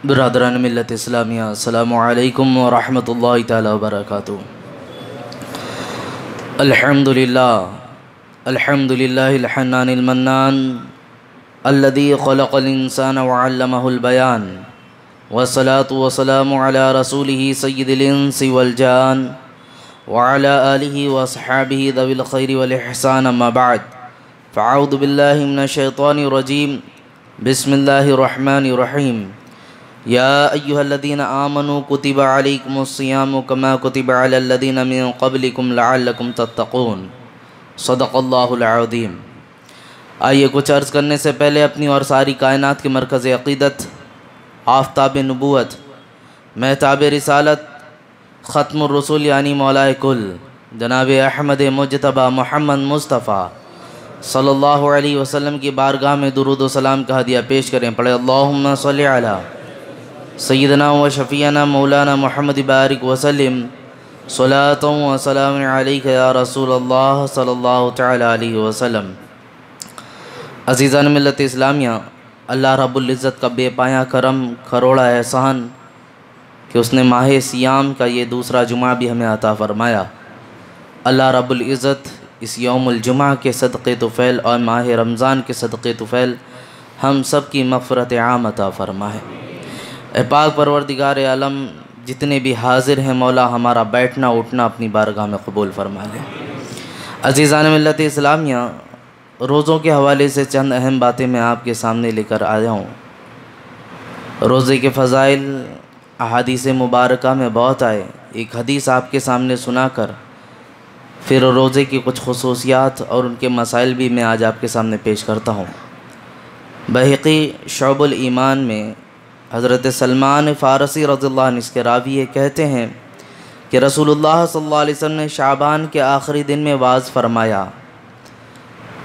برادران ملت اسلامیہ، السلام علیکم ورحمۃ اللہ تعالی وبرکاتہ۔ الحمدللہ الحنان المنان الذي خلق الانسان وعلمه البیان، والصلاة والسلام علی رسولہ سید الانس والجان وعلی آلہ واصحابہ ذوی الخیر والاحسان، اما بعد فاعوذ باللہ من الشیطان الرجیم، بسم اللہ الرحمن الرحیم۔ یا ایہا الذین آمنوا کتب علیکم الصیام کما کتب علی الذین من قبلکم لعلکم تتقون، صدق اللہ العظیم۔ آئیے کچھ عرض کرنے سے پہلے اپنی اور ساری کائنات کے مرکز عقیدت، آفتاب نبوت، مہتاب رسالت، ختم الرسول یعنی مولا کل جناب احمد مجتبی محمد مصطفیٰ صلی اللہ علیہ وسلم کی بارگاہ میں درود و سلام کا ہدیہ پیش کریں۔ پڑھے اللہم صلی علی سیدنا و شفیعنا مولانا محمد بارک وسلم، صلاۃ و سلام علیک یا رسول اللہ صلی اللہ تعالی علیہ وسلم۔ عزیزان ملت اسلامیہ، اللہ رب العزت کا بے پایہ کرم، کروڑا احسان کہ اس نے ماہ سیام کا یہ دوسرا جمعہ بھی ہمیں عطا فرمایا۔ اللہ رب العزت اس یوم الجمعہ کے صدقے طفیل اور ماہ رمضان کے صدقے طفیل ہم سب کی مغفرت عام عطا فرمائے۔ اے پاک پروردگار عالم، جتنے بھی حاضر ہیں مولا ہمارا بیٹھنا اٹھنا اپنی بارگاہ میں قبول فرما لے۔ عزیزان ملت اسلامیہ، روزوں کے حوالے سے چند اہم باتیں میں آپ کے سامنے لے کر آیا ہوں۔ روزے کے فضائل احادیث مبارکہ میں بہت آئے، ایک حدیث آپ کے سامنے سنا کر پھر روزے کی کچھ خصوصیات اور ان کے مسائل بھی میں آج آپ کے سامنے پیش کرتا ہوں۔ بہقی شعب الایمان میں حضرت سلمان فارسی رضی اللہ عنہ اس کے راوی یہ کہتے ہیں کہ رسول اللہ صلی اللہ علیہ وسلم نے شعبان کے آخری دن میں واعظ فرمایا،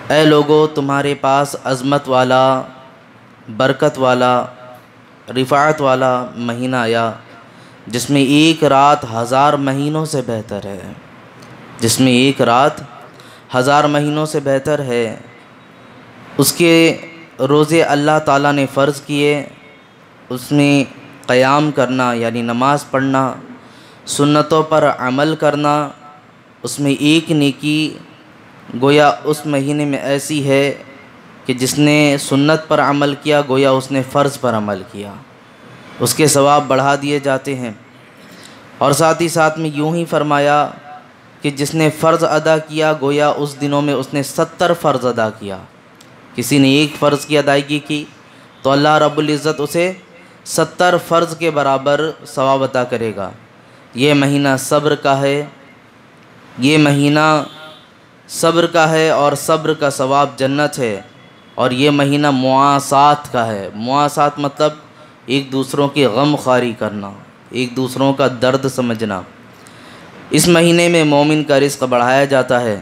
اے لوگو، تمہارے پاس عظمت والا، برکت والا، رفعت والا مہینہ آیا جس میں ایک رات 1000 مہینوں سے بہتر ہے، جس میں ایک رات 1000 مہینوں سے بہتر ہے۔ اس کے روزے اللہ تعالیٰ نے فرض کیے، اس میں قیام کرنا یعنی نماز پڑھنا، سنتوں پر عمل کرنا، اس میں ایک نیکی گویا اس مہینے میں ایسی ہے کہ جس نے سنت پر عمل کیا گویا اس نے فرض پر عمل کیا، اس کے ثواب بڑھا دیے جاتے ہیں۔ اور ساتھ ہی ساتھ میں یوں ہی فرمایا کہ جس نے فرض ادا کیا گویا اس دنوں میں اس نے 70 فرض ادا کیا۔ کسی نے ایک فرض کی ادائیگی کی تو اللہ رب العزت اسے 70 فرض کے برابر ثواب عطا کرے گا۔ یہ مہینہ صبر کا ہے، یہ مہینہ صبر کا ہے اور صبر کا ثواب جنت ہے۔ اور یہ مہینہ مواسات کا ہے۔ مواسات مطلب ایک دوسروں کی غم خواری کرنا، ایک دوسروں کا درد سمجھنا۔ اس مہینے میں مومن کا رزق بڑھایا جاتا ہے۔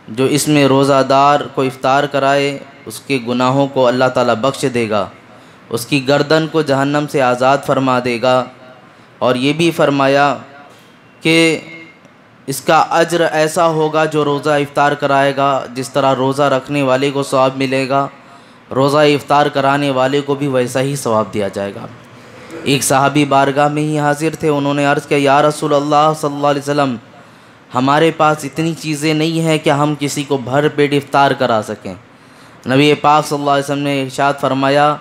جو اس میں روزہ دار کو افطار کرائے اس کے گناہوں کو اللہ تعالیٰ بخش دے گا، اس کی گردن کو جہنم سے آزاد فرما دے گا۔ اور یہ بھی فرمایا کہ اس کا اجر ایسا ہوگا جو روزہ افطار کرائے گا، جس طرح روزہ رکھنے والے کو ثواب ملے گا، روزہ افطار کرانے والے کو بھی ویسا ہی ثواب دیا جائے گا۔ ایک صحابی بارگاہ میں ہی حاضر تھے، انہوں نے عرض کیا، یا رسول اللہ صلی اللہ علیہ وسلم، ہمارے پاس اتنی چیزیں نہیں ہیں کہ ہم کسی کو بھر پیٹ افطار کرا سکیں۔ نبی پاک صلی اللہ علیہ وسلم نے ارشاد فرمایا،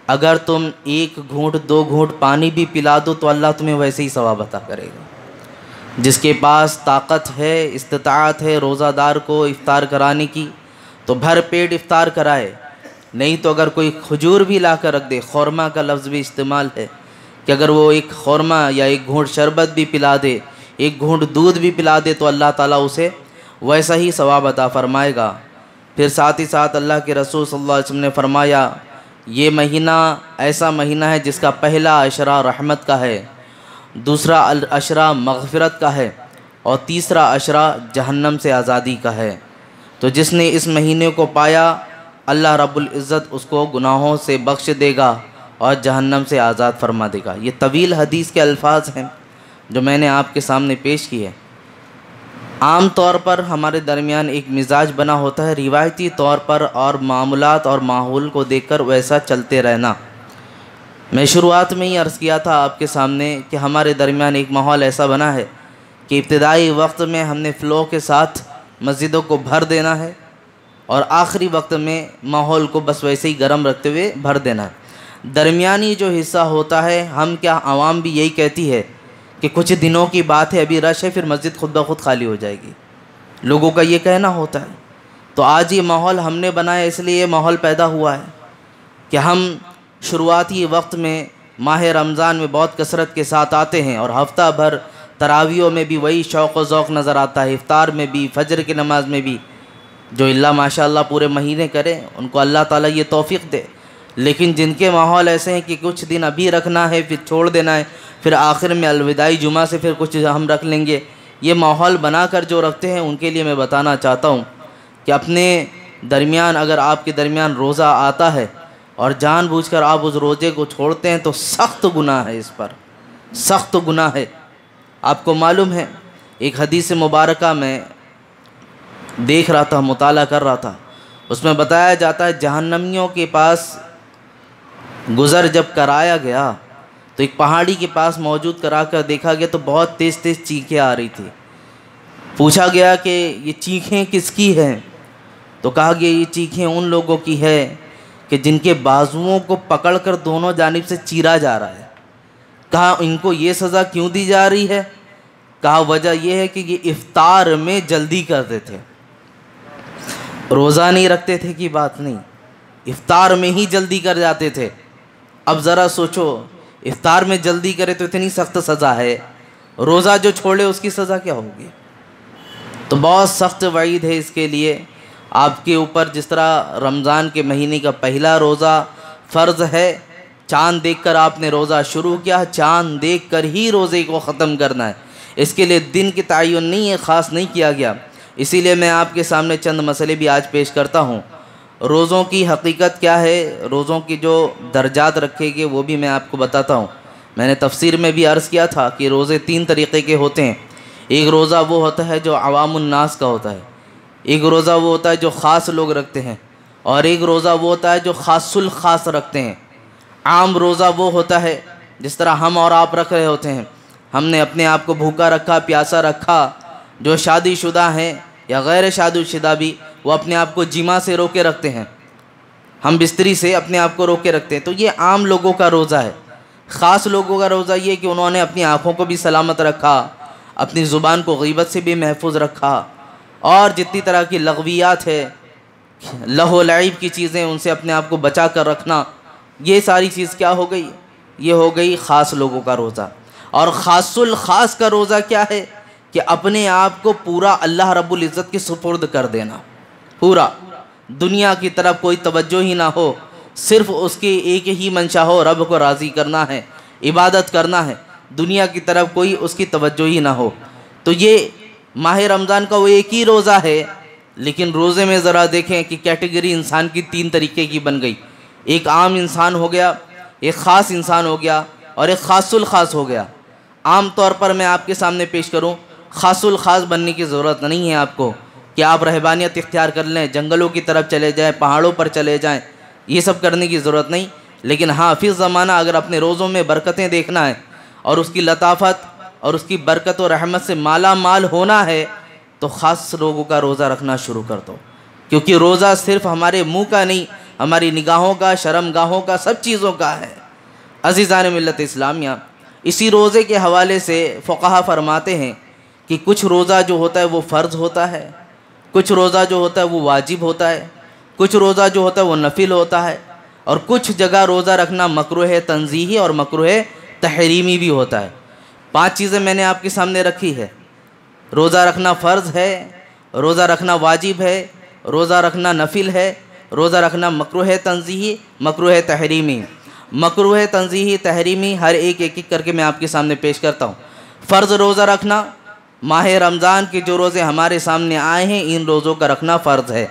اگر تم 1 گھونٹ 2 گھونٹ پانی بھی پلا دو تو اللہ تمہیں ویسے ہی ثواب عطا کرے گا۔ جس کے پاس طاقت ہے، استطاعت ہے روزہ دار کو افطار کرانے کی تو بھر پیٹ افطار کرائے، نہیں تو اگر کوئی کھجور بھی لا کر رکھ دے، خورما کا لفظ بھی استعمال ہے کہ اگر وہ ایک خورما یا 1 گھونٹ شربت بھی پلا دے، 1 گھونٹ دودھ بھی پلا دے تو اللہ تعالیٰ اسے ویسا ہی ثواب عطا فرمائے گا۔ پھر ساتھ ہی ساتھ اللہ کے رسول صلی اللہ علیہ وسلم نے فرمایا، یہ مہینہ ایسا مہینہ ہے جس کا پہلا عشرہ رحمت کا ہے، دوسرا عشرہ مغفرت کا ہے اور تیسرا عشرہ جہنم سے آزادی کا ہے۔ تو جس نے اس مہینے کو پایا اللہ رب العزت اس کو گناہوں سے بخش دے گا اور جہنم سے آزاد فرما دے گا۔ یہ طویل حدیث کے الفاظ ہیں جو میں نے آپ کے سامنے پیش کیے۔ عام طور پر ہمارے درمیان ایک مزاج بنا ہوتا ہے روایتی طور پر اور معاملات اور ماحول کو دیکھ کر ویسا چلتے رہنا، میں شروعات میں ہی عرض کیا تھا آپ کے سامنے کہ ہمارے درمیان ایک ماحول ایسا بنا ہے کہ ابتدائی وقت میں ہم نے فلو کے ساتھ مسجدوں کو بھر دینا ہے اور آخری وقت میں ماحول کو بس ویسے ہی گرم رکھتے ہوئے بھر دینا ہے۔ درمیانی جو حصہ ہوتا ہے، ہم کیا عوام بھی یہی کہتی ہے کہ کچھ دنوں کی بات ہے، ابھی رش ہے، پھر مسجد خود بخود خالی ہو جائے گی، لوگوں کا یہ کہنا ہوتا ہے۔ تو آج یہ ماحول ہم نے بنایا، اس لیے یہ ماحول پیدا ہوا ہے کہ ہم شروعاتی وقت میں ماہ رمضان میں بہت کثرت کے ساتھ آتے ہیں اور ہفتہ بھر تراویحوں میں بھی وہی شوق و ذوق نظر آتا ہے، افطار میں بھی، فجر کی نماز میں بھی۔ جو اللہ ماشاءاللہ پورے مہینے کرے ان کو اللہ تعالیٰ یہ توفیق دے، لیکن جن کے ماحول ایسے ہیں کہ کچھ دن ابھی رکھنا ہے پھر چھوڑ دینا ہے، پھر آخر میں الوداعی جمعہ سے پھر کچھ ہم رکھ لیں گے، یہ ماحول بنا کر جو رکھتے ہیں ان کے لیے میں بتانا چاہتا ہوں کہ اپنے درمیان اگر آپ کے درمیان روزہ آتا ہے اور جان بوجھ کر آپ اس روزے کو چھوڑتے ہیں تو سخت گناہ ہے، اس پر سخت گناہ ہے۔ آپ کو معلوم ہے، ایک حدیث مبارکہ میں دیکھ رہا تھا، مطالعہ کر رہا تھا، اس میں بتایا جاتا ہے جہنمیوں کے پاس گزر جب کرایا گیا تو ایک پہاڑی کے پاس موجود کرا کر دیکھا گیا تو بہت تیز تیز چیخیں آ رہی تھی۔ پوچھا گیا کہ یہ چیخیں کس کی ہیں؟ تو کہا گیا یہ چیخیں ان لوگوں کی ہے کہ جن کے بازوؤں کو پکڑ کر دونوں جانب سے چیرا جا رہا ہے۔ کہا ان کو یہ سزا کیوں دی جا رہی ہے؟ کہا وجہ یہ ہے کہ یہ افطار میں جلدی کرتے تھے، روزہ نہیں رکھتے تھے کی بات نہیں، افطار میں ہی جلدی کر جاتے تھے۔ اب ذرا سوچو، افطار میں جلدی کرے تو اتنی سخت سزا ہے، روزہ جو چھوڑے اس کی سزا کیا ہوگی؟ تو بہت سخت وعید ہے اس کے لیے آپ کے اوپر۔ جس طرح رمضان کے مہینے کا پہلا روزہ فرض ہے، چاند دیکھ کر آپ نے روزہ شروع کیا، چاند دیکھ کر ہی روزے کو ختم کرنا ہے، اس کے لیے دن کی تعین نہیں ہے، خاص نہیں کیا گیا۔ اسی لیے میں آپ کے سامنے چند مسئلے بھی آج پیش کرتا ہوں۔ روزوں کی حقیقت کیا ہے، روزوں کی جو درجات رکھے گئے وہ بھی میں آپ کو بتاتا ہوں۔ میں نے تفسیر میں بھی عرض کیا تھا کہ روزے تین طریقے کے ہوتے ہیں۔ ایک روزہ وہ ہوتا ہے جو عوام الناس کا ہوتا ہے، ایک روزہ وہ ہوتا ہے جو خاص لوگ رکھتے ہیں، اور ایک روزہ وہ ہوتا ہے جو خاص الخاص رکھتے ہیں۔ عام روزہ وہ ہوتا ہے جس طرح ہم اور آپ رکھ رہے ہوتے ہیں، ہم نے اپنے آپ کو بھوکا رکھا، پیاسا رکھا۔ جو شادی شدہ ہیں یا غیر شادی شدہ بھی، وہ اپنے آپ کو جماع سے روکے رکھتے ہیں، ہم بستری سے اپنے آپ کو روکے رکھتے ہیں۔ تو یہ عام لوگوں کا روزہ ہے۔ خاص لوگوں کا روزہ یہ کہ انہوں نے اپنی آنکھوں کو بھی سلامت رکھا، اپنی زبان کو غیبت سے بھی محفوظ رکھا، اور جتنی طرح کی لغویات ہے، لہو و لعب کی چیزیں، ان سے اپنے آپ کو بچا کر رکھنا، یہ ساری چیز کیا ہو گئی؟ یہ ہو گئی خاص لوگوں کا روزہ۔ اور خاص الخاص کا روزہ کیا ہے کہ اپنے آپ کو پورا اللہ رب العزت کے سپرد کر دینا، پورا، دنیا کی طرف کوئی توجہ ہی نہ ہو، صرف اس کی ایک ہی منشا ہو، رب کو راضی کرنا ہے، عبادت کرنا ہے، دنیا کی طرف کوئی اس کی توجہ ہی نہ ہو۔ تو یہ ماہ رمضان کا وہ ایک ہی روزہ ہے، لیکن روزے میں ذرا دیکھیں کہ کیٹیگری انسان کی تین طریقے کی بن گئی۔ ایک عام انسان ہو گیا، ایک خاص انسان ہو گیا، اور ایک خاص الخاص ہو گیا۔ عام طور پر میں آپ کے سامنے پیش کروں، خاص الخاص بننے کی ضرورت نہیں ہے آپ کو کہ آپ رہبانیت اختیار کر لیں، جنگلوں کی طرف چلے جائیں، پہاڑوں پر چلے جائیں، یہ سب کرنے کی ضرورت نہیں۔ لیکن ہاں، فی زمانہ اگر اپنے روزوں میں برکتیں دیکھنا ہے اور اس کی لطافت اور اس کی برکت و رحمت سے مالا مال ہونا ہے تو خاص لوگوں کا روزہ رکھنا شروع کر دو، کیونکہ روزہ صرف ہمارے منہ کا نہیں، ہماری نگاہوں کا، شرم گاہوں کا، سب چیزوں کا ہے۔ عزیزان ملت اسلامیہ، اسی روزے کے حوالے سے فقہا فرماتے ہیں کہ کچھ روزہ جو ہوتا ہے وہ فرض ہوتا ہے، کچھ روزہ جو ہوتا ہے وہ واجب ہوتا ہے، کچھ روزہ جو ہوتا ہے وہ نفل ہوتا ہے، اور کچھ جگہ روزہ رکھنا مکروہ تنزیہی اور مکروہ تحریمی بھی ہوتا ہے۔ 5 چیزیں میں نے آپ کے سامنے رکھی ہے۔ روزہ رکھنا فرض ہے، روزہ رکھنا واجب ہے، روزہ رکھنا نفل ہے، روزہ رکھنا مکروہ تنزیہی، مکروہ تحریمی۔ مکروہ تنزیہی، تحریمی ہر ایک ایک کر کے میں آپ کے سامنے پیش کرتا ہوں۔ فرض روزہ رکھنا، ماہ رمضان کے جو روزے ہمارے سامنے آئے ہیں ان روزوں کا رکھنا فرض ہے۔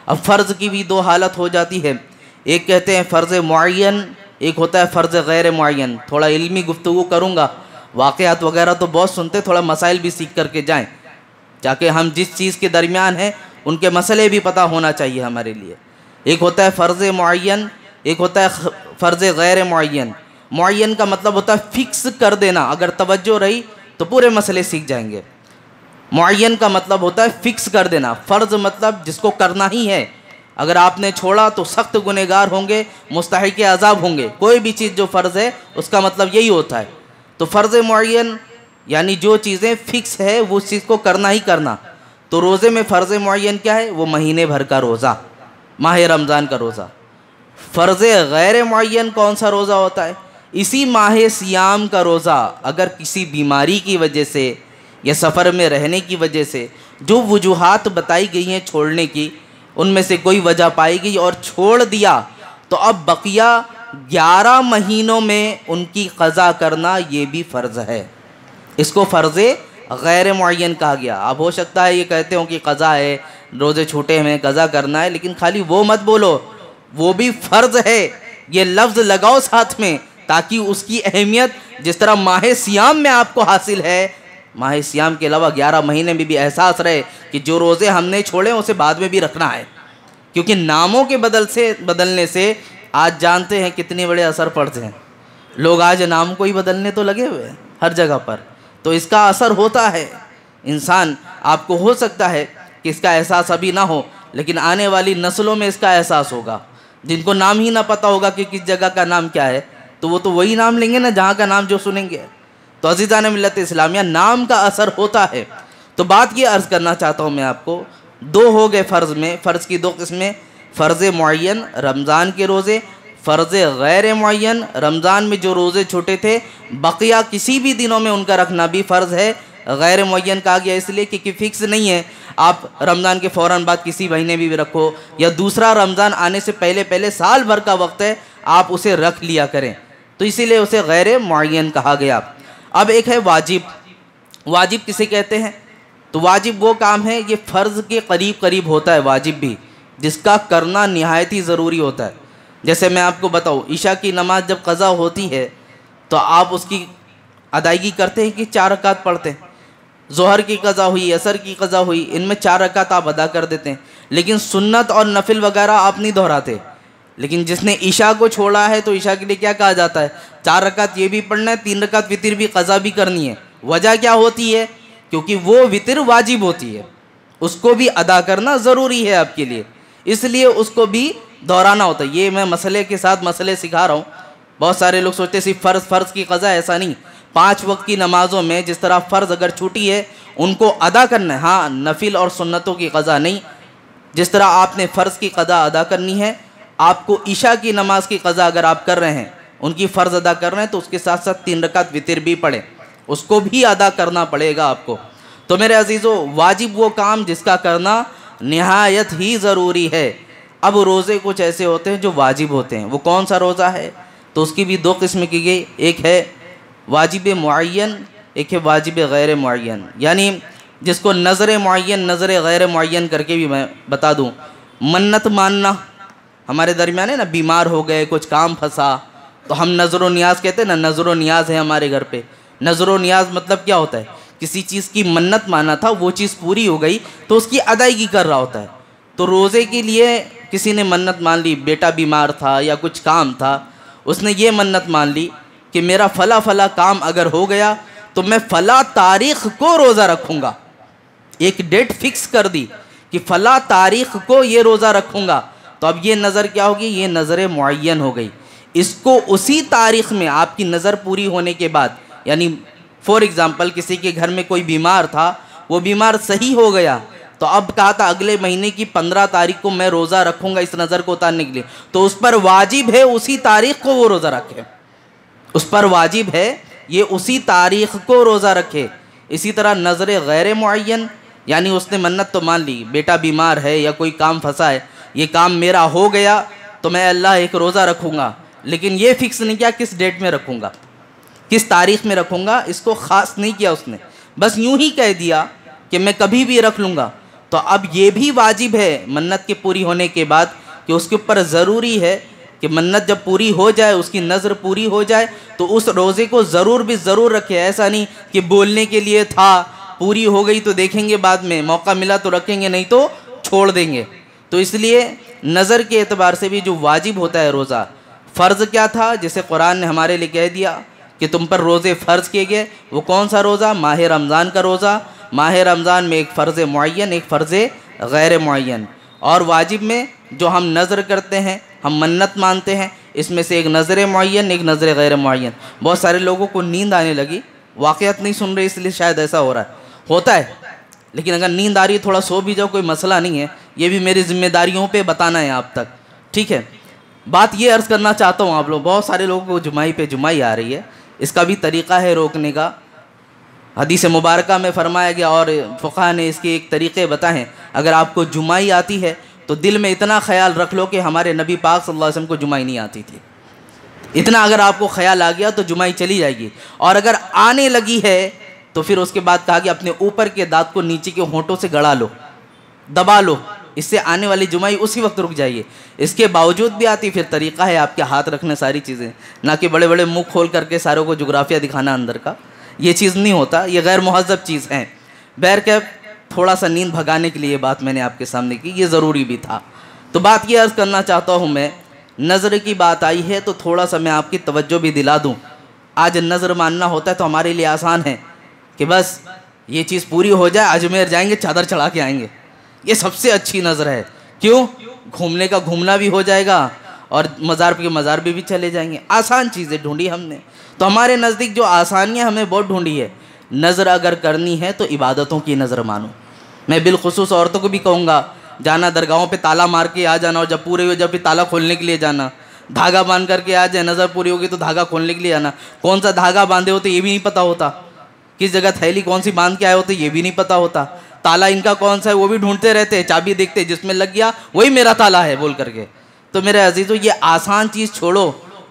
اب فرض کی بھی 2 حالت ہو جاتی ہے، ایک کہتے ہیں فرض معین، ایک ہوتا ہے فرض غیر معین۔ تھوڑا علمی گفتگو کروں گا، واقعات وغیرہ تو بہت سنتے، تھوڑا مسائل بھی سیکھ کر کے جائیں تاکہ ہم جس چیز کے درمیان ہیں ان کے مسئلے بھی پتہ ہونا چاہیے ہمارے لیے۔ ایک ہوتا ہے فرض معین، ایک ہوتا ہے فرض غیر معین۔ معین کا مطلب ہوتا ہے فکس کر دینا، اگر توجہ رہی تو پورے مسئلے سیکھ جائیں گے۔ معین کا مطلب ہوتا ہے فکس کر دینا، فرض مطلب جس کو کرنا ہی ہے، اگر آپ نے چھوڑا تو سخت گنہگار ہوں گے، مستحق عذاب ہوں گے۔ کوئی بھی چیز جو فرض ہے اس کا مطلب یہی ہوتا ہے۔ تو فرض معین یعنی جو چیزیں فکس ہے وہ چیز کو کرنا ہی کرنا۔ تو روزے میں فرض معین کیا ہے؟ وہ مہینے بھر کا روزہ، ماہ رمضان کا روزہ۔ فرض غیر معین کون سا روزہ ہوتا ہے؟ اسی ماہ سیام کا روزہ اگر کسی بیماری کی وجہ سے یا سفر میں رہنے کی وجہ سے جو وجوہات بتائی گئی ہیں چھوڑنے کی، ان میں سے کوئی وجہ پائی گئی اور چھوڑ دیا، تو اب بقیہ 11 مہینوں میں ان کی قضا کرنا یہ بھی فرض ہے۔ اس کو فرض غیر معین کہا گیا۔ اب ہو سکتا ہے یہ کہتے ہوں کہ قضا ہے، روزے چھوٹے ہمیں قضا کرنا ہے، لیکن خالی وہ مت بولو، وہ بھی فرض ہے۔ یہ لفظ لگاؤ ساتھ میں تاکہ اس کی اہمیت جس طرح ماہ سیام میں آپ کو حاصل ہے، ماہ سیام کے علاوہ 11 مہینے میں بھی احساس رہے کہ جو روزے ہم نے چھوڑے اسے بعد میں بھی رکھنا ہے۔ کیونکہ ناموں کے بدلنے سے آج جانتے ہیں کتنے بڑے اثر پڑتے ہیں۔ لوگ آج نام کو ہی بدلنے تو لگے ہوئے ہیں ہر جگہ پر، تو اس کا اثر ہوتا ہے۔ انسان آپ کو ہو سکتا ہے کہ اس کا احساس ابھی نہ ہو، لیکن آنے والی نسلوں میں اس کا احساس ہوگا۔ جن کو نام ہی نہ پتہ ہوگا کہ کس جگہ کا نام کیا ہے، تو وہ تو وہی نام لیں گے نا جہاں کا نام جو سنیں گے۔ تو عزیزان ملت اسلامیہ، نام کا اثر ہوتا ہے۔ تو بات یہ عرض کرنا چاہتا ہوں میں آپ کو، دو ہو گئے فرض میں، فرض کی دو قسمیں، فرض معین رمضان کے روزے، فرض غیر معین رمضان میں جو روزے چھوٹے تھے بقیہ کسی بھی دنوں میں ان کا رکھنا بھی فرض ہے۔ غیر معین کہا گیا اس لیے کہ فکس نہیں ہے، آپ رمضان کے فوراً بعد کسی مہینے بھی رکھو، یا دوسرا رمضان آنے سے پہلے سال بھر کا وقت ہے آپ اسے رکھ لیا کریں، تو اسی لیے اسے غیر معین کہا گیا۔ اب ایک ہے واجب۔ واجب کسے کہتے ہیں؟ تو واجب وہ کام ہے، یہ فرض کے قریب ہوتا ہے واجب بھی، جس کا کرنا نہایت ہی ضروری ہوتا ہے۔ جیسے میں آپ کو بتاؤں، عشاء کی نماز جب قضا ہوتی ہے تو آپ اس کی ادائیگی کرتے ہیں کہ 4 رکعت پڑھتے ہیں۔ ظہر کی قضا ہوئی، عصر کی قضا ہوئی، ان میں 4 رکعت آپ ادا کر دیتے ہیں، لیکن سنت اور نفل وغیرہ آپ نہیں دہراتے۔ لیکن جس نے عشاء کو چھوڑا ہے تو عشاء کے لیے کیا کہا جاتا ہے؟ 4 رکعت یہ بھی پڑھنا ہے، 3 رکعت وتر بھی قضا بھی کرنی ہے۔ وجہ کیا ہوتی ہے؟ کیونکہ وہ وتر واجب ہوتی ہے، اس کو بھی ادا کرنا ضروری ہے آپ کے لیے، اس لیے اس کو بھی دہرانا ہوتا ہے۔ یہ میں مسئلے کے ساتھ مسئلے سکھا رہا ہوں۔ بہت سارے لوگ سوچتے صرف فرض کی قضا، ایسا نہیں۔ 5 وقت کی نمازوں میں جس طرح فرض اگر چھوٹی ہے ان کو ادا کرنا ہے، ہاں نفل اور سنتوں کی قضا نہیں۔ جس طرح آپ نے فرض کی قضا ادا کرنی ہے، آپ کو عشاء کی نماز کی قضا اگر آپ کر رہے ہیں، ان کی فرض ادا کر رہے ہیں، تو اس کے ساتھ ساتھ 3 رکعت وتر بھی پڑھیں، اس کو بھی ادا کرنا پڑے گا آپ کو۔ تو میرے عزیزو، واجب وہ کام جس کا کرنا نہایت ہی ضروری ہے۔ اب روزے کچھ ایسے ہوتے ہیں جو واجب ہوتے ہیں، وہ کون سا روزہ ہے؟ تو اس کی بھی 2 قسم کی گئی، ایک ہے واجب معین، ایک ہے واجب غیر معین۔ یعنی جس کو نظر معین نظر غیر معین کر کے بھی میں بتا دوں، منت ماننا۔ ہمارے درمیان ہے نا، بیمار ہو گئے، کچھ کام پھنسا، تو ہم نظر و نیاز کہتے ہیں نا، نظر و نیاز ہے ہمارے گھر پہ۔ نظر و نیاز مطلب کیا ہوتا ہے؟ کسی چیز کی منت مانا تھا، وہ چیز پوری ہو گئی تو اس کی ادائیگی کر رہا ہوتا ہے۔ تو روزے کے لیے کسی نے منت مان لی، بیٹا بیمار تھا یا کچھ کام تھا، اس نے یہ منت مان لی کہ میرا فلاں کام اگر ہو گیا تو میں فلاں تاریخ کو روزہ رکھوں گا۔ ایک ڈیٹ فکس کر دی کہ فلاں تاریخ کو یہ روزہ رکھوں گا، تو اب یہ نظر کیا ہوگی؟ یہ نظر معین ہو گئی۔ اس کو اسی تاریخ میں آپ کی نظر پوری ہونے کے بعد، یعنی فور ایگزامپل کسی کے گھر میں کوئی بیمار تھا، وہ بیمار صحیح ہو گیا، تو اب کہا تھا اگلے مہینے کی 15 تاریخ کو میں روزہ رکھوں گا اس نظر کو اتارنے کے لیے، تو اس پر واجب ہے اسی تاریخ کو وہ روزہ رکھے، اس پر واجب ہے یہ اسی تاریخ کو روزہ رکھے۔ اسی طرح نظر غیر معین، یعنی اس نے منت تو مان لی، بیٹا بیمار ہے یا کوئی کام پھنسا ہے، یہ کام میرا ہو گیا تو میں اللہ ایک روزہ رکھوں گا، لیکن یہ فکس نہیں کیا کس ڈیٹ میں رکھوں گا، کس تاریخ میں رکھوں گا، اس کو خاص نہیں کیا اس نے، بس یوں ہی کہہ دیا کہ میں کبھی بھی رکھ لوں گا۔ تو اب یہ بھی واجب ہے منت کے پوری ہونے کے بعد کہ اس کے اوپر ضروری ہے کہ منت جب پوری ہو جائے، اس کی نظر پوری ہو جائے، تو اس روزے کو ضرور رکھے۔ ایسا نہیں کہ بولنے کے لیے تھا، پوری ہو گئی تو دیکھیں گے بعد میں، موقع ملا تو رکھیں گے، نہیں تو چھوڑ دیں گے۔ تو اس لیے نظر کے اعتبار سے بھی جو واجب ہوتا ہے روزہ، فرض کیا تھا جسے قرآن نے ہمارے لیے کہہ دیا کہ تم پر روزے فرض کیے گئے، وہ کون سا روزہ؟ ماہ رمضان کا روزہ۔ ماہ رمضان میں ایک فرض معین، ایک فرض غیر معین، اور واجب میں جو ہم نذر کرتے ہیں، ہم منت مانتے ہیں، اس میں سے ایک نذر معین، ایک نذر غیر معین۔ بہت سارے لوگوں کو نیند آنے لگی، واقعات نہیں سن رہے اس لیے شاید ایسا ہو رہا ہے، ہوتا ہے، لیکن اگر نیند آ رہی ہے تھوڑا سو بھی جاؤ، کوئی مسئلہ نہیں ہے، یہ بھی میری ذمہ داریوں پہ بتانا ہے آپ تک، ٹھیک ہے۔ بات یہ عرض کرنا چاہتا ہوں، آپ لوگ بہت سارے لوگوں کو جمعی پہ جمعی آ رہی ہے، اس کا بھی طریقہ ہے روکنے کا۔ حدیث مبارکہ میں فرمایا گیا اور فقہ نے اس کے ایک طریقے بتائے ہیں، اگر آپ کو جمعی آتی ہے تو دل میں اتنا خیال رکھ لو کہ ہمارے نبی پاک صلی اللہ علیہ وسلم کو جمعی نہیں آتی تھی، اتنا اگر آپ کو خیال آ گیا تو جمعی چلی جائے گی۔ اور اگر آنے لگی ہے تو پھر اس کے بعد کہا کہ اپنے اوپر کے دانت کو نیچے کے ہونٹوں سے گڑا لو، دبا لو، اس سے آنے والی جمعی اسی وقت رک جائیے۔ اس کے باوجود بھی آتی، پھر طریقہ ہے آپ کے ہاتھ رکھنے ساری چیزیں، نہ کہ بڑے بڑے منہ کھول کر کے ساروں کو جغرافیہ دکھانا اندر کا، یہ چیز نہیں ہوتا، یہ غیر مہذب چیز ہے۔ بہرکیف تھوڑا سا نیند بھگانے کے لیے یہ بات میں نے آپ کے سامنے کی، یہ ضروری بھی تھا۔ تو بات یہ عرض کرنا چاہتا ہوں میں، نظر کی بات آئی ہے تو تھوڑا سا میں آپ کی توجہ بھی دلا دوں۔ آج نظر ماننا ہوتا ہے تو ہمارے لیے آسان ہے کہ بس یہ چیز پوری ہو جائے، اجمیر جائیں گے چادر چڑھا کے آئیں گے، یہ سب سے اچھی نظر ہے۔ کیوں؟ گھومنے کا گھومنا بھی ہو جائے گا اور مزار کے مزار بھی چلے جائیں گے، آسان چیزیں ڈھونڈی ہم نے۔ تو ہمارے نزدیک جو آسانیاں ہمیں بہت ڈھونڈی ہے، نظر اگر کرنی ہے تو عبادتوں کی نظر مانو۔ میں بالخصوص عورتوں کو بھی کہوں گا، جانا درگاہوں پہ تالا مار کے آ جانا، اور جب پورے ہوئے جب پھر تالا کھولنے کے لیے جانا، دھاگا باندھ کر کے آ جائے، نظر پوری ہوگی تو دھاگا کھولنے کے لیے آنا۔ کون سا دھاگا باندھے ہوتے یہ بھی نہیں پتہ ہوتا، کس جگہ تھیلی کون سی باندھ کے آئے ہوتے یہ بھی نہیں پتہ ہوتا، تالا ان کا کون سا ہے وہ بھی ڈھونڈتے رہتے، چابی دیکھتے جس میں لگ گیا وہی میرا تالا ہے بول کر کے۔ تو میرے عزیزو، یہ آسان چیز چھوڑو،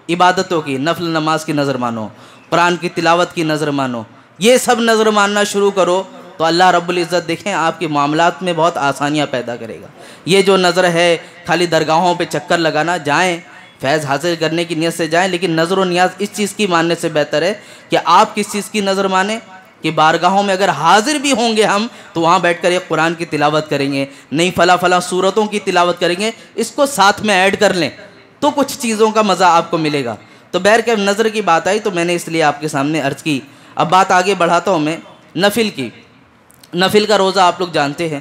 عبادتوں کی، نفل نماز کی نظر مانو، قرآن کی تلاوت کی نظر مانو، یہ سب نظر ماننا شروع کرو تو اللہ رب العزت دیکھیں آپ کے معاملات میں بہت آسانیاں پیدا کرے گا۔ یہ جو نظر ہے خالی درگاہوں پہ چکر لگانا، جائیں فیض حاصل کرنے کی نیت سے جائیں، لیکن نظر و نیاز اس چیز کی ماننے سے بہتر ہے کہ آپ کس چیز کی نظر مانیں کہ بارگاہوں میں اگر حاضر بھی ہوں گے ہم تو وہاں بیٹھ کر ایک قرآن کی تلاوت کریں گے، نہیں فلاں سورتوں کی تلاوت کریں گے، اس کو ساتھ میں ایڈ کر لیں تو کچھ چیزوں کا مزہ آپ کو ملے گا۔ تو بہرکیف نظر کی بات آئی تو میں نے اس لیے آپ کے سامنے عرض کی۔ اب بات آگے بڑھاتا ہوں میں نفل کی۔ نفل کا روزہ آپ لوگ جانتے ہیں۔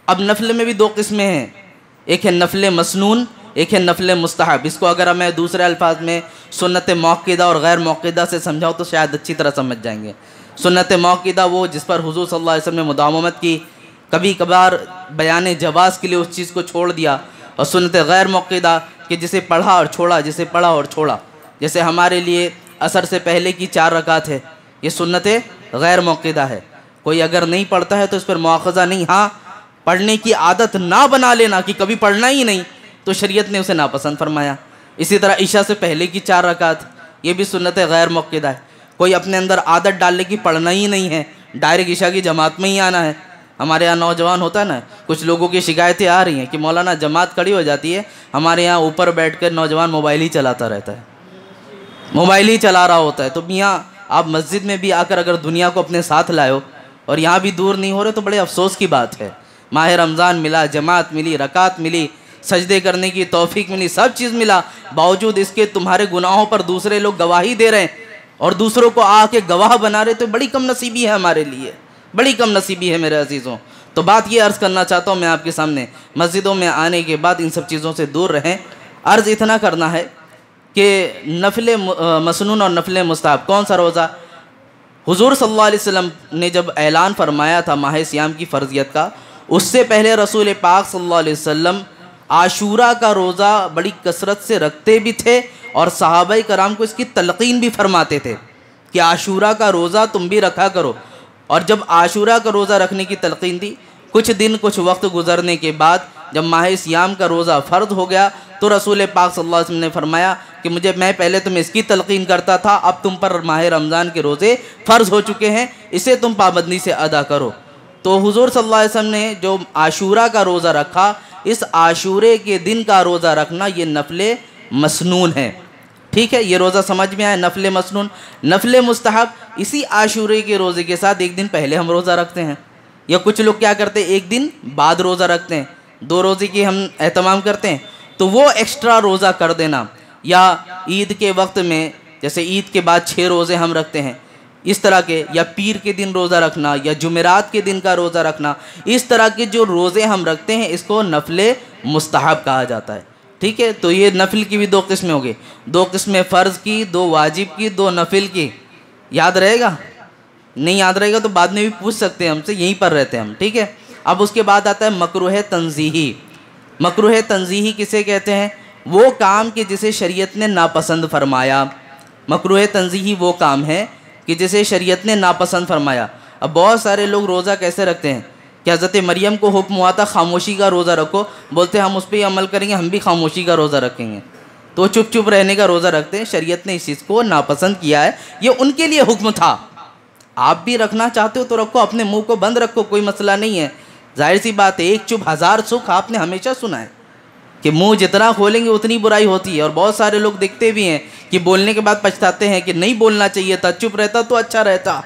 اب نفل میں بھی دو قسمیں ہیں، ایک ہے نفل مسنون، ایک ہے نفل مستحب۔ اس کو اگر میں دوسرے الفاظ میں سنت موقدہ اور غیر موقدہ سے سمجھاؤں تو شاید اچھی طرح سمجھ جائیں گے۔ سنت موقدہ وہ جس پر حضور صلی اللہ علیہ وسلم نے مداومت کی، کبھی کبھار بیان جواز کے لیے اس چیز کو چھوڑ دیا، اور سنت غیر موقدہ کہ جسے پڑھا اور چھوڑا، جسے پڑھا اور چھوڑا، جیسے ہمارے لیے عصر سے پہلے کی 4 رکعت ہے، یہ سنت غیر موقدہ ہے۔ کوئی اگر نہیں پڑھتا ہے تو اس پر مواخذہ نہیں، ہاں پڑھنے کی عادت نہ بنا لینا کہ کبھی پڑھنا ہی نہیں تو شریعت نے اسے ناپسند فرمایا۔ اسی طرح عشاء سے پہلے کی 4 رکعت یہ بھی سنت غیر موقدہ ہے۔ کوئی اپنے اندر عادت ڈال لے کہ پڑھنا ہی نہیں ہے، ڈائریکٹ عشاء کی جماعت میں ہی آنا ہے۔ ہمارے یہاں نوجوان ہوتا ہے نا، کچھ لوگوں کی شکایتیں آ رہی ہیں کہ مولانا جماعت کھڑی ہو جاتی ہے، ہمارے یہاں اوپر بیٹھ کر نوجوان موبائل ہی چلاتا رہتا ہے، موبائل ہی چلا رہا ہوتا ہے۔ تو میاں آپ مسجد میں بھی آ کر اگر دنیا کو اپنے ساتھ لائے ہو اور یہاں بھی دور نہیں ہو رہے تو بڑے افسوس کی بات ہے۔ ماہ رمضان ملا، جماعت ملی، رکعت ملی، سجدے کرنے کی توفیق ملی، سب چیز ملا، باوجود اس کے تمہارے گناہوں پر دوسرے لوگ گواہی دے رہے ہیں اور دوسروں کو آ کے گواہ بنا رہے، تو بڑی کم نصیبی ہے ہمارے لیے، بڑی کم نصیبی ہے میرے عزیزوں۔ تو بات یہ عرض کرنا چاہتا ہوں میں آپ کے سامنے، مسجدوں میں آنے کے بعد ان سب چیزوں سے دور رہیں۔ عرض اتنا کرنا ہے کہ نفل مسنون اور نفل مستحب کون سا روزہ؟ حضور صلی اللہ علیہ وسلم نے جب اعلان فرمایا تھا ماہ سیام کی فرضیت کا، اس سے پہلے رسول پاک صلی اللہ علیہ وسلم عاشورہ کا روزہ بڑی کثرت سے رکھتے بھی تھے اور صحابہ کرام کو اس کی تلقین بھی فرماتے تھے کہ عاشورہ کا روزہ تم بھی رکھا کرو۔ اور جب عاشورہ کا روزہ رکھنے کی تلقین دی، کچھ دن کچھ وقت گزرنے کے بعد جب ماہ سیام کا روزہ فرض ہو گیا تو رسول پاک صلی اللہ علیہ وسلم نے فرمایا کہ میں پہلے تمہیں اس کی تلقین کرتا تھا، اب تم پر ماہ رمضان کے روزے فرض ہو چکے ہیں، اسے تم پابندی سے ادا کرو۔ تو حضور صلی اللہ علیہ وسلم نے جو عاشورہ کا روزہ رکھا، اس عاشورے کے دن کا روزہ رکھنا یہ نفل مسنون ہے، ٹھیک ہے؟ یہ روزہ سمجھ میں آیا، نفل مسنون۔ نفل مستحب اسی عاشورے کے روزے کے ساتھ ایک دن پہلے ہم روزہ رکھتے ہیں، یا کچھ لوگ کیا کرتے ہیں ایک دن بعد روزہ رکھتے ہیں، 2 روزے کی ہم اہتمام کرتے ہیں، تو وہ ایکسٹرا روزہ کر دینا یا عید کے وقت میں جیسے عید کے بعد 6 روزے ہم رکھتے ہیں اس طرح کے، یا پیر کے دن روزہ رکھنا یا جمعرات کے دن کا روزہ رکھنا، اس طرح کے جو روزے ہم رکھتے ہیں اس کو نفل مستحب کہا جاتا ہے، ٹھیک ہے۔ تو یہ نفل کی بھی 2 قسمیں ہو گئی، 2 قسمیں فرض کی، 2 واجب کی، 2 نفل کی۔ یاد رہے گا؟ نہیں یاد رہے گا تو بعد میں بھی پوچھ سکتے ہیں ہم سے، یہیں پر رہتے ہیں ہم، ٹھیک ہے۔ اب اس کے بعد آتا ہے مکروہ تنزیہی۔ مکروہ تنزیہی کسے کہتے ہیں؟ وہ کام کہ جسے شریعت نے ناپسند فرمایا۔ مکروہ تنزیہی وہ کام ہے کہ جسے شریعت نے ناپسند فرمایا۔ اب بہت سارے لوگ روزہ کیسے رکھتے ہیں کہ حضرت مریم کو حکم ہوا تھا خاموشی کا روزہ رکھو، بولتے ہم اس پہ ہی عمل کریں گے، ہم بھی خاموشی کا روزہ رکھیں گے، تو چپ چپ رہنے کا روزہ رکھتے ہیں۔ شریعت نے اس چیز کو ناپسند کیا ہے، یہ ان کے لیے حکم تھا۔ آپ بھی رکھنا چاہتے ہو تو رکھو، اپنے منہ کو بند رکھو، کوئی مسئلہ نہیں ہے۔ ظاہر سی بات ہے، 1 چپ 1000 سکھ، آپ نے ہمیشہ سنا ہے کہ منہ جتنا کھولیں گے اتنی برائی ہوتی ہے، اور بہت سارے لوگ دیکھتے بھی ہیں کہ بولنے کے بعد پچھتاتے ہیں کہ نہیں بولنا چاہیے تھا، چپ رہتا تو اچھا رہتا۔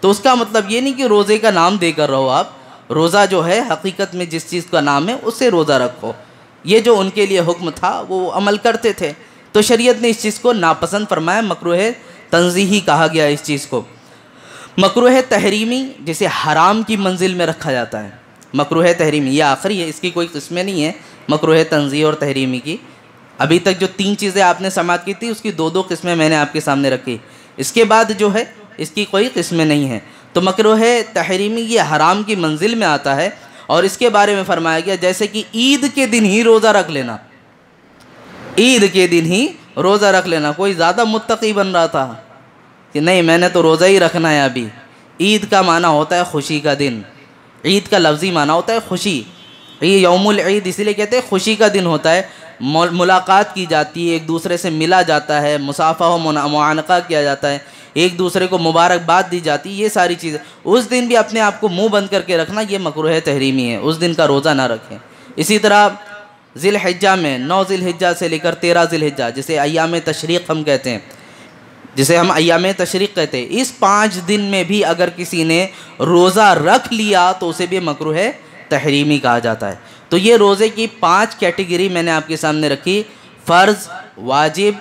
تو اس کا مطلب یہ نہیں کہ روزے کا نام دے کر رہو آپ، روزہ جو ہے حقیقت میں جس چیز کا نام ہے اس سے روزہ رکھو۔ یہ جو ان کے لیے حکم تھا وہ عمل کرتے تھے، تو شریعت نے اس چیز کو ناپسند فرمایا، مکروہ تنزیہی کہا گیا اس چیز کو۔ مکروہ تحریمی جسے حرام کی منزل میں رکھا جاتا ہے، مکروہ تحریمی یہ آخری ہے، اس کی کوئی قسمیں نہیں ہیں مکروہ تنزیہی اور تحریمی کی۔ ابھی تک جو 3 چیزیں آپ نے سماعت کی تھی اس کی 2 قسمیں میں نے آپ کے سامنے رکھی، اس کے بعد جو ہے اس کی کوئی قسمیں نہیں ہیں۔ تو مکروہ تحریمی یہ حرام کی منزل میں آتا ہے، اور اس کے بارے میں فرمایا گیا جیسے کہ عید کے دن ہی روزہ رکھ لینا، عید کے دن ہی روزہ رکھ لینا۔ کوئی زیادہ متقی بن رہا تھا کہ نہیں میں نے تو روزہ ہی رکھنا ہے ابھی۔ عید کا معنی ہوتا ہے خوشی کا دن، عید کا لفظی معنی ہوتا ہے خوشی۔ یہ یوم العید اسی لیے کہتے ہیں خوشی کا دن ہوتا ہے، ملاقات کی جاتی ہے، ایک دوسرے سے ملا جاتا ہے، مصافحہ و معانقہ کیا جاتا ہے، ایک دوسرے کو مبارکباد دی جاتی ہے، یہ ساری چیزیں۔ اس دن بھی اپنے آپ کو منہ بند کر کے رکھنا یہ مکروہ تحریمی ہے، اس دن کا روزہ نہ رکھیں۔ اسی طرح ذی الحجہ میں 9 ذی الحجہ سے لے کر 13 ذی الحجہ جسے ایام تشریق ہم کہتے ہیں، جسے ہم ایام تشریق کہتے ہیں، اس 5 دن میں بھی اگر کسی نے روزہ رکھ لیا تو اسے بھی مکروہ تحریمی کہا جاتا ہے۔ تو یہ روزے کی 5 کیٹیگری میں نے آپ کے سامنے رکھی، فرض، واجب،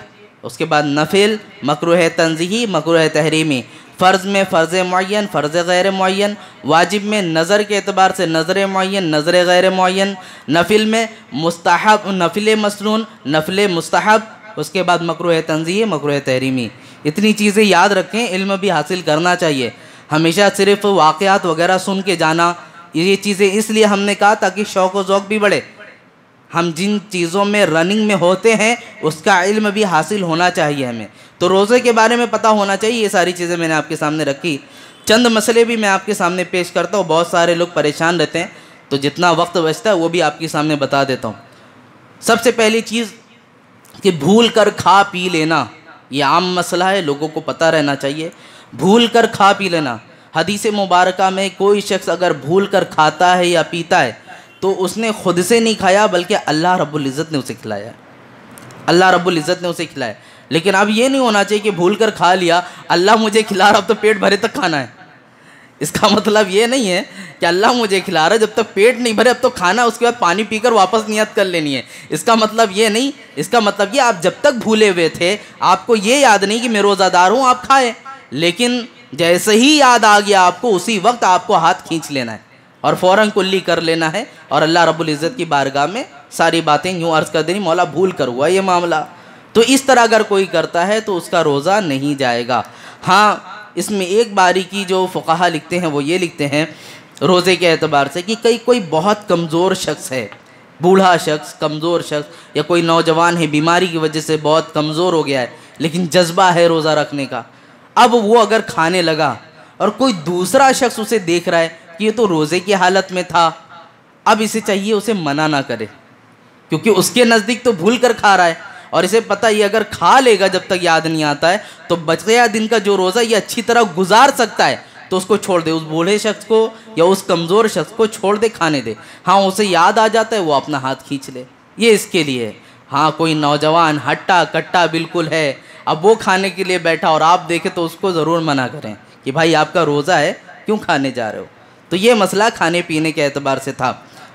اس کے بعد نفل، مکروہ تنزیہی، مکروہ تحریمی۔ فرض میں فرض معین، فرض غیر معین، واجب میں نظر کے اعتبار سے نظر معین، نظر غیر معین، نفل میں مستحب، نفل مسنون، نفل مستحب، اس کے بعد مکروہ تنزیہی، مکروہ تحریمی۔ اتنی چیزیں یاد رکھیں، علم بھی حاصل کرنا چاہیے۔ ہمیشہ صرف واقعات وغیرہ سن کے جانا، یہ چیزیں اس لیے ہم نے کہا تاکہ شوق و ذوق بھی بڑھے۔ ہم جن چیزوں میں رننگ میں ہوتے ہیں اس کا علم بھی حاصل ہونا چاہیے ہمیں۔ تو روزے کے بارے میں پتہ ہونا چاہیے، یہ ساری چیزیں میں نے آپ کے سامنے رکھی۔ چند مسئلے بھی میں آپ کے سامنے پیش کرتا ہوں، بہت سارے لوگ پریشان رہتے ہیں، تو جتنا وقت بچتا ہے وہ بھی آپ کے سامنے بتا دیتا ہوں۔ سب سے پہلی چیز کہ بھول کر کھا پی لینا، یہ عام مسئلہ ہے، لوگوں کو پتہ رہنا چاہیے۔ بھول کر کھا پی لینا، حدیث مبارکہ میں کوئی شخص اگر بھول کر کھاتا ہے یا پیتا ہے تو اس نے خود سے نہیں کھایا بلکہ اللہ رب العزت نے اسے کھلایا، اللہ رب العزت نے اسے کھلایا۔ لیکن اب یہ نہیں ہونا چاہیے کہ بھول کر کھا لیا، اللہ مجھے کھلا رہا اب تو پیٹ بھرے تک کھانا ہے۔ اس کا مطلب یہ نہیں ہے کہ اللہ مجھے کھلا رہا ہے، جب تک پیٹ نہیں بھرے اب تو کھانا، اس کے بعد پانی پی کر واپس نیت کر لینی ہے۔ اس کا مطلب یہ نہیں، اس کا مطلب یہ آپ جب تک بھولے ہوئے تھے آپ کو یہ یاد نہیں کہ میں روزہ دار ہوں، آپ کھائے، لیکن جیسے ہی یاد آ گیا آپ کو اسی وقت آپ کو ہاتھ کھینچ لینا ہے اور فوراً کلی کر لینا ہے، اور اللہ رب العزت کی بارگاہ میں ساری باتیں یوں عرض کر دینی، مولا بھول کر ہوا یہ معاملہ۔ تو اس طرح اگر کوئی کرتا ہے تو اس کا روزہ نہیں جائے گا۔ ہاں اس میں ایک باریکی جو فقہا لکھتے ہیں وہ یہ لکھتے ہیں روزے کے اعتبار سے کہ کوئی بہت کمزور شخص ہے، بوڑھا شخص، کمزور شخص، یا کوئی نوجوان ہے بیماری کی وجہ سے بہت کمزور ہو گیا ہے لیکن جذبہ ہے روزہ رکھنے کا، اب وہ اگر کھانے لگا اور کوئی دوسرا شخص اسے دیکھ رہا ہے کہ یہ تو روزے کی حالت میں تھا، اب اسے چاہیے اسے منع نہ کرے، کیونکہ اس کے نزدیک تو بھول کر کھا رہا ہے، اور اسے پتہ یہ اگر کھا لے گا جب تک یاد نہیں آتا ہے تو بقیہ دن کا جو روزہ یہ اچھی طرح گزار سکتا ہے، تو اس کو چھوڑ دے، اس بوڑھے شخص کو یا اس کمزور شخص کو چھوڑ دے، کھانے دے۔ ہاں اسے یاد آ جاتا ہے وہ اپنا ہاتھ کھینچ لے، یہ اس کے لیے ہے۔ ہاں کوئی نوجوان ہٹا کٹا بالکل ہے، اب وہ کھانے کے لیے بیٹھا اور آپ دیکھیں تو اس کو ضرور منع کریں کہ بھائی آپ کا روزہ ہے کیوں کھانے جا رہے ہو۔ تو یہ مسئلہ کھانے پینے کے اعتبار سے تھا،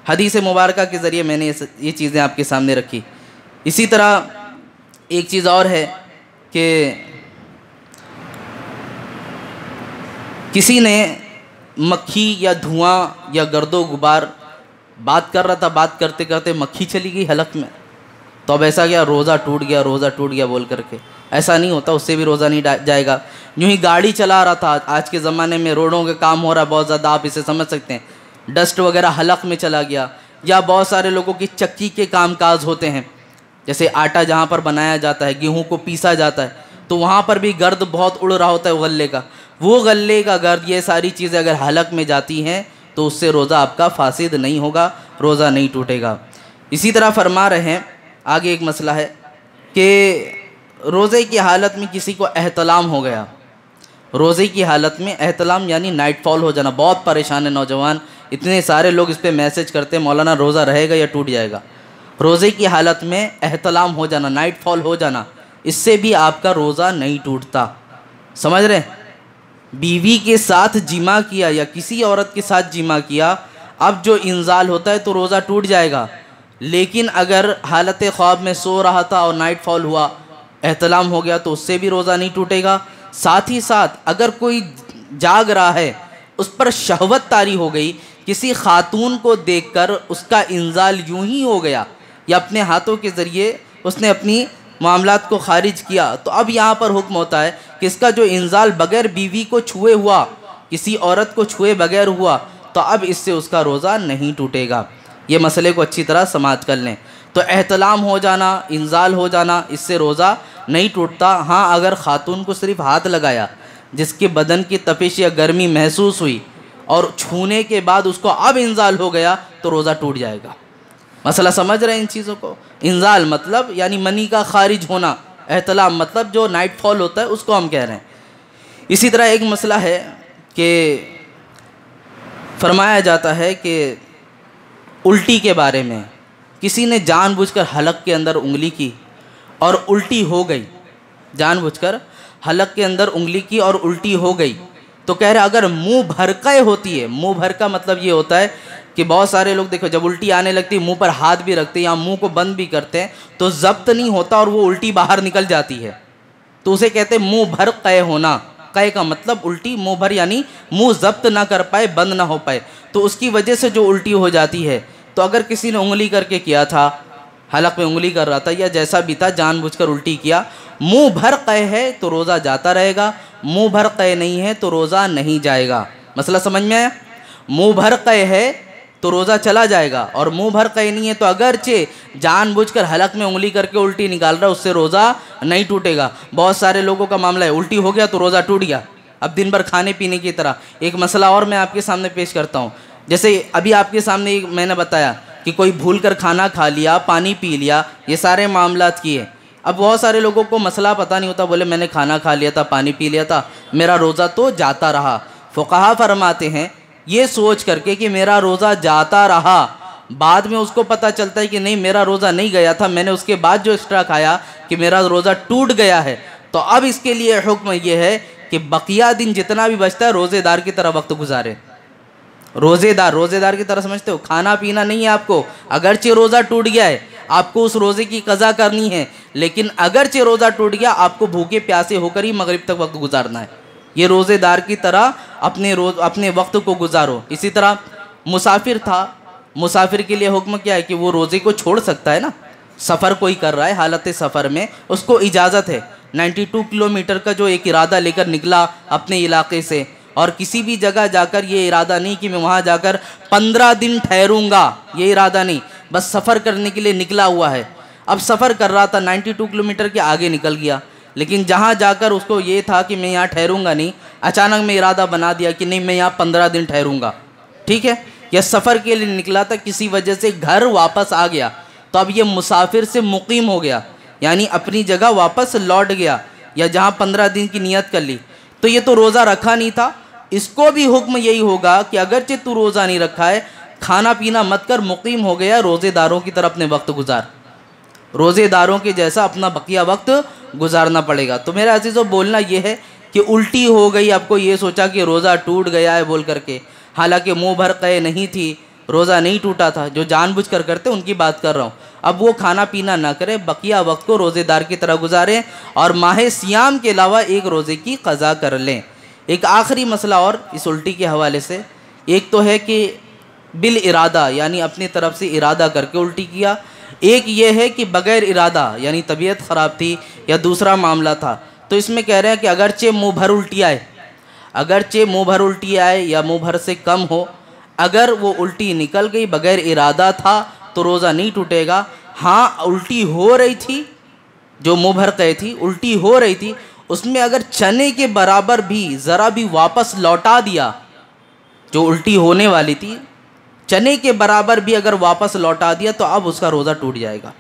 حدیث مبارکہ کے ذریعے میں نے یہ چیزیں آپ کے سامنے رکھی۔ اسی طرح ایک چیز اور ہے کہ کسی نے مکھی یا دھواں یا گرد و غبار بات کر رہا تھا، بات کرتے کرتے مکھی چلی گئی حلق میں، تو اب ایسا کیا روزہ ٹوٹ گیا، روزہ ٹوٹ گیا بول کر کے، ایسا نہیں ہوتا، اس سے بھی روزہ نہیں جائے گا۔ یوں ہی گاڑی چلا رہا تھا، آج کے زمانے میں روڈوں کے کام ہو رہا ہے بہت زیادہ، آپ اسے سمجھ سکتے ہیں، ڈسٹ وغیرہ حلق میں چلا گیا، یا بہت سارے لوگوں کی چکی کے کام کاج ہوتے ہیں، جیسے آٹا جہاں پر بنایا جاتا ہے، گیہوں کو پیسا جاتا ہے، تو وہاں پر بھی گرد بہت اڑ رہا ہوتا ہے غلے کا، وہ غلے کا گرد، یہ ساری چیزیں اگر حلق میں جاتی ہیں تو اس سے روزہ آپ کا فاسد نہیں ہوگا، روزہ نہیں ٹوٹے گا۔ اسی طرح فرما رہے ہیں آگے ایک مسئلہ ہے کہ روزے کی حالت میں کسی کو احتلام ہو گیا، روزے کی حالت میں احتلام یعنی نائٹ فال ہو جانا، بہت پریشان ہے نوجوان، اتنے سارے لوگ اس پہ میسج کرتے ہیں مولانا روزہ رہے گا یا ٹوٹ جائے گا۔ روزے کی حالت میں احتلام ہو جانا، نائٹ فال ہو جانا، اس سے بھی آپ کا روزہ نہیں ٹوٹتا، سمجھ رہے ہیں؟ بیوی کے ساتھ جمع کیا یا کسی عورت کے ساتھ جمع کیا، اب جو انزال ہوتا ہے تو روزہ ٹوٹ جائے گا، لیکن اگر حالت خواب میں سو رہا تھا اور نائٹ فال ہوا، احتلام ہو گیا تو اس سے بھی روزہ نہیں ٹوٹے گا۔ ساتھ ہی ساتھ اگر کوئی جاگ رہا ہے، اس پر شہوت طاری ہو گئی، کسی خاتون کو دیکھ کر اس کا انزال یوں ہی ہو گیا یا اپنے ہاتھوں کے ذریعے اس نے اپنی معاملات کو خارج کیا، تو اب یہاں پر حکم ہوتا ہے کہ اس کا جو انزال بغیر بیوی کو چھوئے ہوا، کسی عورت کو چھوئے بغیر ہوا، تو اب اس سے اس کا روزہ نہیں ٹوٹے گا۔ یہ مسئلے کو اچھی طرح سماعت کر لیں۔ تو احتلام ہو جانا، انزال ہو جانا، اس سے روزہ نہیں ٹوٹتا۔ ہاں اگر خاتون کو صرف ہاتھ لگایا، جس کے بدن کی تپش یا گرمی محسوس ہوئی اور چھونے کے بعد اس کو اب انزال ہو گیا تو روزہ ٹوٹ جائے گا۔ مسئلہ سمجھ رہے ہیں ان چیزوں کو؟ انزال مطلب یعنی منی کا خارج ہونا، احتلام مطلب جو نائٹ فال ہوتا ہے اس کو ہم کہہ رہے ہیں۔ اسی طرح ایک مسئلہ ہے کہ فرمایا جاتا ہے کہ الٹی کے بارے میں، کسی نے جان بوجھ کر حلق کے اندر انگلی کی اور الٹی ہو گئی، جان بوجھ کر حلق کے اندر انگلی کی اور الٹی ہو گئی، تو کہہ رہے اگر منہ بھرکے ہوتی ہے، منہ بھرکا مطلب یہ ہوتا ہے کہ بہت سارے لوگ دیکھو جب الٹی آنے لگتی ہے منہ پر ہاتھ بھی رکھتے ہیں یا منہ کو بند بھی کرتے ہیں تو ضبط نہیں ہوتا اور وہ الٹی باہر نکل جاتی ہے، تو اسے کہتے ہیں منہ بھر قے ہونا۔ قے کا مطلب الٹی، منہ بھر یعنی منہ ضبط نہ کر پائے، بند نہ ہو پائے، تو اس کی وجہ سے جو الٹی ہو جاتی ہے۔ تو اگر کسی نے انگلی کر کے کیا تھا، حلق میں انگلی کر رہا تھا یا جیسا بھی تھا، جان بوجھ کر الٹی کیا، منہ بھر قے ہے تو روزہ جاتا رہے گا، منہ بھر قے نہیں ہے تو روزہ نہیں جائے گا۔ مسئلہ سمجھ میں آیا؟ منہ بھر قے ہے تو روزہ چلا جائے گا، اور منہ بھر قے نہیں ہے تو اگرچہ جان بوجھ کر حلق میں انگلی کر کے الٹی نکال رہا ہے، اس سے روزہ نہیں ٹوٹے گا۔ بہت سارے لوگوں کا معاملہ ہے الٹی ہو گیا تو روزہ ٹوٹ گیا، اب دن بھر کھانے پینے کی طرح۔ ایک مسئلہ اور میں آپ کے سامنے پیش کرتا ہوں، جیسے ابھی آپ کے سامنے میں نے بتایا کہ کوئی بھول کر کھانا کھا لیا، پانی پی لیا، یہ سارے معاملات کیے، اب بہت سارے لوگوں کو مسئلہ پتہ نہیں ہوتا، بولے میں نے کھانا کھا لیا تھا، پانی پی لیا تھا، میرا روزہ تو جاتا رہا۔ فقہا فرماتے ہیں یہ سوچ کر کے کہ میرا روزہ جاتا رہا، بعد میں اس کو پتہ چلتا ہے کہ نہیں میرا روزہ نہیں گیا تھا، میں نے اس کے بعد جو ایکسٹرا کھایا کہ میرا روزہ ٹوٹ گیا ہے، تو اب اس کے لیے حکم یہ ہے کہ بقیہ دن جتنا بھی بچتا ہے روزے دار کی طرح وقت گزارے۔ روزے دار کی طرح سمجھتے ہو؟ کھانا پینا نہیں ہے آپ کو، اگرچہ روزہ ٹوٹ گیا ہے آپ کو اس روزے کی قضا کرنی ہے، لیکن اگرچہ روزہ ٹوٹ گیا آپ کو بھوکے پیاسے ہو کر ہی مغرب تک وقت گزارنا ہے۔ یہ روزے دار کی طرح اپنے وقت کو گزارو۔ اسی طرح مسافر تھا، مسافر کے لیے حکم کیا ہے کہ وہ روزے کو چھوڑ سکتا ہے نا، سفر کوئی کر رہا ہے حالت سفر میں اس کو اجازت ہے، 92 کلومیٹر کا جو ایک ارادہ لے کر نکلا اپنے علاقے سے، اور کسی بھی جگہ جا کر یہ ارادہ نہیں کہ میں وہاں جا کر 15 دن ٹھہروں گا، یہ ارادہ نہیں، بس سفر کرنے کے لیے نکلا ہوا ہے۔ اب سفر کر رہا تھا، 92 کلومیٹر کے آگے نکل گیا، لیکن جہاں جا کر اس کو یہ تھا کہ میں یہاں ٹھہروں گا نہیں، اچانک میں ارادہ بنا دیا کہ نہیں میں یہاں 15 دن ٹھہروں گا، ٹھیک ہے، یا سفر کے لیے نکلا تھا کسی وجہ سے گھر واپس آ گیا، تو اب یہ مسافر سے مقیم ہو گیا، یعنی اپنی جگہ واپس لوٹ گیا، یا جہاں 15 دن کی نیت کر لی، تو یہ تو روزہ رکھا نہیں تھا، اس کو بھی حکم یہی ہوگا کہ اگرچہ تو روزہ نہیں رکھا ہے، کھانا پینا مت کر، مقیم ہو گیا، روزے داروں کی طرح اپنے وقت گزار، روزے داروں کے جیسا اپنا بقیہ وقت گزارنا پڑے گا۔ تو میرے عزیزو بولنا یہ ہے کہ الٹی ہو گئی، آپ کو یہ سوچا کہ روزہ ٹوٹ گیا ہے بول کر کے، حالانکہ منہ بھر قے نہیں تھی، روزہ نہیں ٹوٹا تھا، جو جان بوجھ کر کرتے ان کی بات کر رہا ہوں۔ اب وہ کھانا پینا نہ کرے، بقیہ وقت کو روزے دار کی طرح گزاریں اور ماہ سیام کے علاوہ ایک روزے کی قضا کر لیں۔ ایک آخری مسئلہ اور اس الٹی کے حوالے سے، ایک تو ہے کہ بالارادہ یعنی اپنی طرف سے ارادہ کر کے الٹی کیا، ایک یہ ہے کہ بغیر ارادہ یعنی طبیعت خراب تھی یا دوسرا معاملہ تھا۔ تو اس میں کہہ رہے ہیں کہ اگرچہ منہ بھر الٹی آئے یا منہ بھر سے کم ہو، اگر وہ الٹی نکل گئی بغیر ارادہ تھا تو روزہ نہیں ٹوٹے گا۔ ہاں الٹی ہو رہی تھی، جو منہ بھر گئے تھی الٹی ہو رہی تھی، اس میں اگر چنے کے برابر بھی ذرا بھی واپس لوٹا دیا، جو الٹی ہونے والی تھی چنے کے برابر بھی اگر واپس لوٹا دیا تو اب اس کا روزہ ٹوٹ جائے گا۔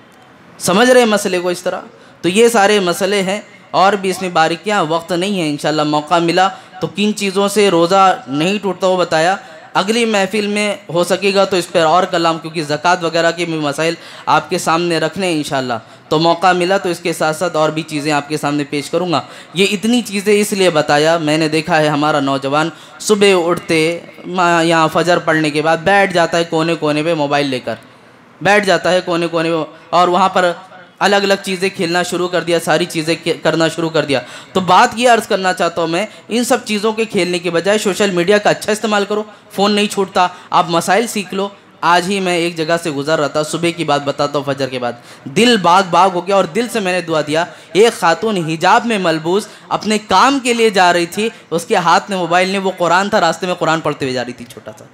سمجھ رہے ہیں مسئلے کو اس طرح؟ تو یہ سارے مسئلے ہیں، اور بھی اس میں باریکیاں، وقت نہیں ہے، انشاءاللہ موقع ملا تو کن چیزوں سے روزہ نہیں ٹوٹتا وہ بتایا۔ اگلی محفل میں ہو سکے گا تو اس پر اور کلام، کیونکہ زکوٰۃ وغیرہ کے بھی مسائل آپ کے سامنے رکھنے ہیں انشاءاللہ، تو موقع ملا تو اس کے ساتھ ساتھ اور بھی چیزیں آپ کے سامنے پیش کروں گا۔ یہ اتنی چیزیں اس لیے بتایا، میں نے دیکھا ہے ہمارا نوجوان صبح اٹھتے یہاں فجر پڑھنے کے بعد بیٹھ جاتا ہے کونے کونے پہ موبائل لے کر، بیٹھ جاتا ہے کونے کونے پہ، اور وہاں پر الگ الگ چیزیں کھیلنا شروع کر دیا، ساری چیزیں کرنا شروع کر دیا۔ تو بات یہ عرض کرنا چاہتا ہوں میں، ان سب چیزوں کے کھیلنے کے بجائے سوشل میڈیا کا اچھا استعمال کرو، فون نہیں چھوٹتا، آپ مسائل سیکھ لو۔ آج ہی میں ایک جگہ سے گزر رہا تھا، صبح کی بات بتاتا ہوں، فجر کے بعد دل باغ ہو گیا، اور دل سے میں نے دعا دیا۔ ایک خاتون حجاب میں ملبوس اپنے کام کے لیے جا رہی تھی، اس کے ہاتھ میں موبائل نہیں، وہ قرآن تھا، راستے میں قرآن پڑھتے ہوئے جا رہی تھی، چھوٹا سا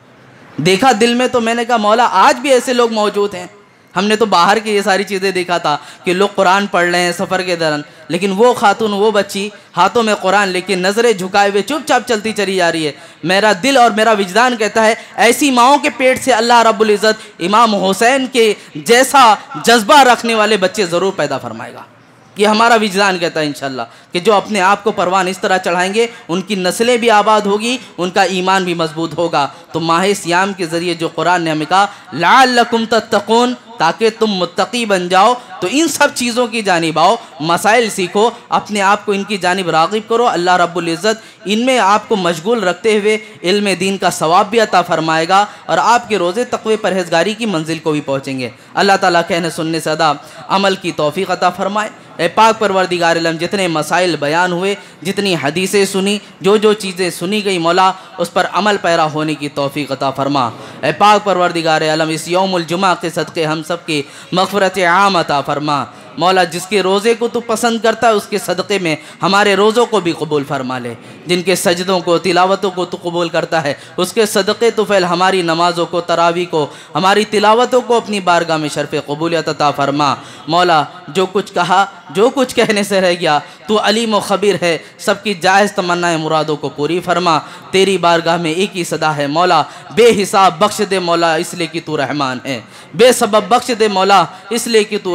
دیکھا دل میں، تو میں نے کہا مولا آج بھی ایسے لوگ موجود ہیں۔ ہم نے تو باہر کی یہ ساری چیزیں دیکھا تھا کہ لوگ قرآن پڑھ رہے ہیں سفر کے دوران، لیکن وہ خاتون، وہ بچی ہاتھوں میں قرآن لیکن نظریں جھکائے ہوئے چپ چاپ چلتی چلی جا رہی ہے۔ میرا دل اور میرا وجدان کہتا ہے ایسی ماؤں کے پیٹ سے اللہ رب العزت امام حسین کے جیسا جذبہ رکھنے والے بچے ضرور پیدا فرمائے گا۔ یہ ہمارا وجدان کہتا ہے انشاءاللہ کہ جو اپنے آپ کو پروان اس طرح چڑھائیں گے ان کی نسلیں بھی آباد ہوگی، ان کا ایمان بھی مضبوط ہوگا۔ تو ماہ سیام کے ذریعے جو قرآن نے ہمیں کہا لعلکم تتقون، تاکہ تم متقی بن جاؤ، تو ان سب چیزوں کی جانب آؤ، مسائل سیکھو، اپنے آپ کو ان کی جانب راغب کرو۔ اللہ رب العزت ان میں آپ کو مشغول رکھتے ہوئے علم دین کا ثواب بھی عطا فرمائے گا، اور آپ کے روزے تقوی پرہیزگاری کی منزل کو بھی پہنچیں گے۔ اللہ تعالیٰ کہنے سننے سے ادا عمل کی توفیق عطا فرمائے۔ اے پاک پروردگار عالم، جتنے مسائل بیان ہوئے، جتنی حدیثیں سنی، جو چیزیں سنی گئی مولا اس پر عمل پیرا ہونے کی توفیق عطا فرما۔ اے پاک پروردگار عالم، اس یوم الجمعہ کے صدقے ہم سب کی مغفرت عام عطا فرما۔ مولا جس کے روزے کو تو پسند کرتا ہے اس کے صدقے میں ہمارے روزوں کو بھی قبول فرما لے، جن کے سجدوں کو، تلاوتوں کو تو قبول کرتا ہے اس کے صدقے تو فعل ہماری نمازوں کو، تراویح کو، ہماری تلاوتوں کو اپنی بارگاہ میں شرف قبولیت عطا فرما۔ مولا جو کچھ کہا، جو کچھ کہنے سے رہ گیا، تو علیم و خبیر ہے، سب کی جائز تمنائیں مرادوں کو پوری فرما۔ تیری بارگاہ میں ایک ہی صدا ہے مولا، بے حساب بخش دے مولا، اس لیے کہ تو رحمان ہے، بے سبب بخش دے مولا، اس لیے کہ تو